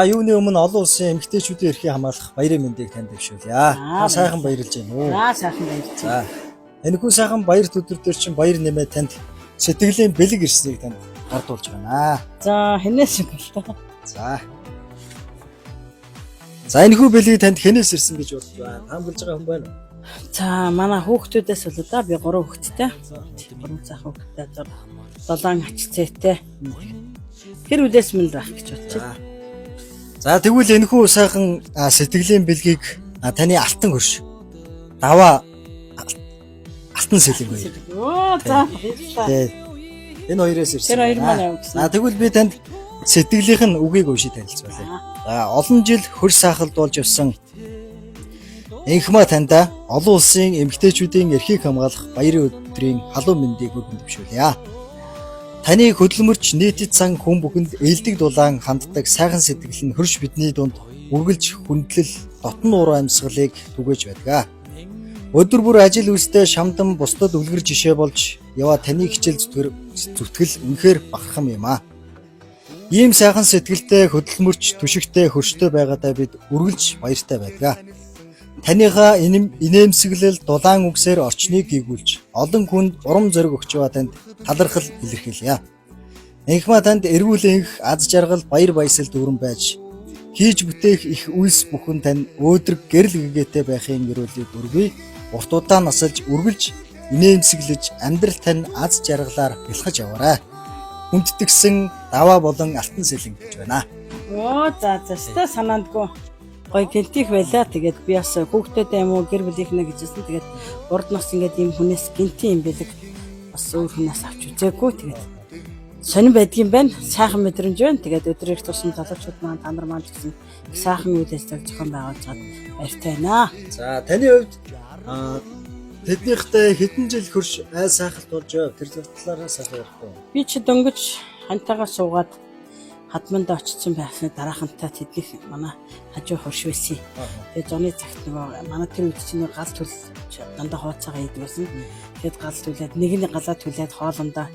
Юуны өмнө олон улсын эмэгтэйчүүдийн эрхийг хамгаалах баярын мэндийг танд дэвшүүлье. Та сайхан баярлж байна уу? Сайхан баярлж байна. За. Энэхүү сайхан баяр төдөр дээр чинь баяр нэмээ танд сэтгэлийн бэлэг ирснийг танд гардуулж байна. За, хэнээс юм бол та. За. За энэхүү бэлгийг танд хэнээс ирсэн гэж бодож байна. Хамгаалж байгаа хүн байна уу? За, манай хүүхдүүдээс бол да би 3 хүүхэдтэй. 3 цаахан хүүхэдтэй. 7 ач цээтэй. Тэр үлээс минь байх гэж бодож байна. За тэгвэл энэхүү сайхан сэтгэлийн бэлгийг таны алтан хөрш. Даваа алтан сэлэнгүй. Оо за баярлалаа. Энэ хоёроос ирсэн. Тэр хоёр маань явуулсан. Тэгвэл би танд сэтгэлийнх нь үгийг уншиж танилцуулъя. За олон жил хөрс сахалд болж явсан энхмаа танда олон улсын эмэгтэйчүүдийн эрхийг хамгаалах баярын өдрийн халуун мэндийг өргөн дэвшүүлье. Таны хөдөлмөрч нийтэд сан хүн бүхэнд ээлдэг дулаан ханддаг сайхан сэтгэл нь хөрш бидний дунд үргэлж хүндлэл дотн уур амьсгалыг түгээж байдаг. Өдөр бүр ажил үйлстэй шамдан бусдад үлгэр жишээ болж яваа таны хичээл зүтгэл үнэхээр бахархам юм аа. Ийм сайхан сэтгэлтэй хөдөлмөрч түшигтэй хөрштэй байгаадаа бид үргэлж баяртай байдаг. Таныхаа инээмсэглэл дулаан үгсээр орчныг гүйгүүлж олон хүнд урам зориг өгч байгаа танд талархал илэрхийлье. Энхмаа танд эргүүлэнх аз жаргал баяр баясгалд өрн байж хийж бүтээх их үйлс бүхэн тань өөдрөг гэрэл гэгээтэй байхын өрөөлийг өргөе. Урт удаан насалж үргэлж инээмсэглэж амьдрал тань аз жаргалаар бэлхэж яваарай. Хүндтгсэн даваа болон алтан сэлэн гэж байна. Оо за санаандгүй гой гинтих байла. Тэгээд би бас хүүхдтэй юм уу гэр бүлийнхнэ гэжсэн. Тэгээд урд нас ингээд юм хүнээс гинтийн юм бэлэг бас өөр хүнээс авч үзээгүй. Тэгээд сонин байдгийн байна. Сайхан мэдрэмж байна. Тэгээд өдөр их тусан залуучууд маань та нар маань гэсэн сайхан үйлээс зохион байгуулж чад баяртай байна. За таны хувьд тэднийхтэй хэдэн жил хөрш айл сайхалт болж байгаа тэр талаараа сайхан ярихгүй. Би ч дөнгөж хантайгаа суугаад хадманд очсон байхны дараахантай тэдних манай хажуу хурш байсан. Тэгээд зуны цагт нөгөө манай тэр үед чинь гал түл дандаа хооцоогоо хийдэг байсан. Тэгээд гал түлээд нэг нь галаа түлээд хоолндоо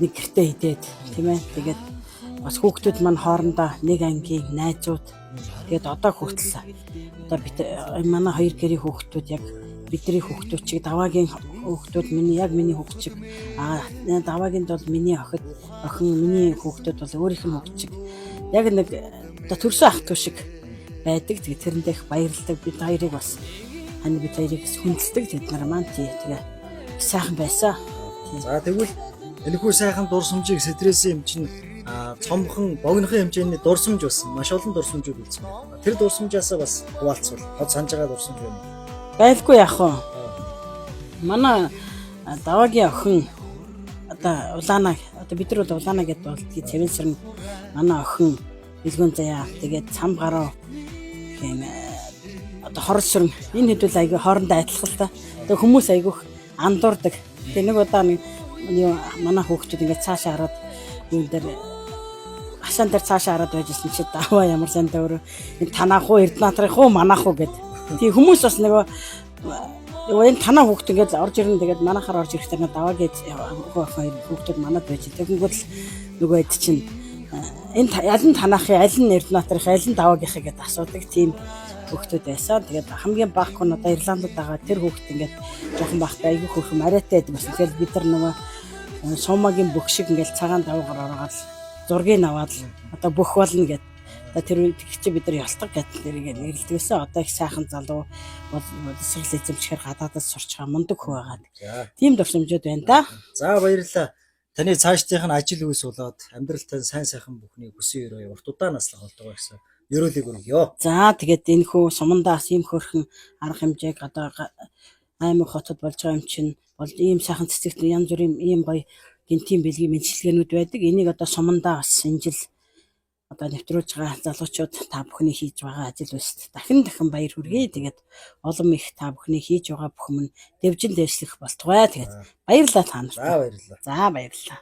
нэг гэртээ идээд тийм ээ. Тэгээд бас хүүхдүүд маань хоорондоо нэг ангийн найзууд тэгээд одоо хүртэл одоо бид манай хоёр гэрийн хүүхдүүд яг бидний хүүхдүүд чиг даваагийн хүүхдүүд миний хүүхд чиг даваагийн бол миний охин миний хүүхдүүд бол өөрийнх нь хүүхд чиг яг нэг одоо төрсөн ах トゥ шиг байдаг. Тэгээ тэрэндээ их баярлдаг. Бид хоёрыг бас бид хоёрыг хүндэлдэг. Тэд нар маань тэгээ сайхан байсан. За тэгвэл энэхүү сайхан дурсамжийг стрессийн юм чинь цомхон богинохын хэмжээний дурсамж болсон. Маш олон дурсамжууд үлдсэн. Тэр дурсамжаас бас хуваалцвал хот санаж байгаа дурсамж байна. Байлгүй яах вэ? Манай даваагийн охин одоо улаана одоо бид нар бол улаана гэдэг болдгийг цэвэнсэрн манай охин бэлгүүн заяа тэгээд цам гараа тийм одоо хорсрон энэ хэдүүл аягүй хоорондоо адилхан л та. Тэгээд хүмүүс айгүйх андуурдаг. Тэгээд нэг удаа манай хүүхдүүд ингээд цаашаа хараад юм дээр хашаан дээр цаашаа хараад байжсэн чи даваа ямар сандаа өөрөө энэ танах уу эрдэнэтрих уу манах уу гэд. Тийм хүмүүс бас нөгөө энэ танаа хүүхд ингээд орж ирнэ тэгээд манахаар орж ирэхдээ даваагээд хоёр хүүхдүүд манад байж. Тэгэнгүүт л нөгөө эд чинь энэ аль нь танахын аль нь эрдэнэтрих аль нь даваагийнхыг гэд асуудаг тийм хүүхдүүд байсан. Тэгээд хамгийн бага хүн одоо Ирландд байгаа тэр хүүхд ингээд жоохон багтаа айгүй хөрхөн арайтай байдаг байсан. Тэгээд бид нар нөгөө сумагийн бүх шиг ингээд цагаан даваагаар ороод зургийг аваад одоо бүх болно гэд. Тэр чи бид нар ялтаг гэдэг нэрийг нэрлэдэгсэн. Одоо их сайхан залуу бол эсрэл эзэмшгээр гадаадас сурч байгаа мундаг хөө байгаад. Тийм дурсамжууд байна да. За баярлалаа. Таны цаашдынх нь ажил үйлс болоод амьдралтай сайн сайхан бүхний хүсэн өрөө урт удаан наслах болтойгоо гэсэн ерөөлийг өргөё. За тэгээд энэ хүү сумандаас ийм хөрхөн арга хэмжээг одоо аймаг хотод болж байгаа юм чинь бол ийм сайхан цэцэгт янз бүрийн ийм гоё гинтийн бэлгийн мэдлэгээнүүд байдаг. Энийг одоо сумандаа бас энэ жил одоо нэвтрүүлж байгаа залуучууд та бүхний хийж байгаа ажил үйлсэд дахин баяр хүргэе. Тэгээд олон их та бүхний хийж байгаа бүх юм дэвжин дээшлэх болтугай. Тэгээд баярлалаа та нарт. За баярлалаа. За баярлалаа.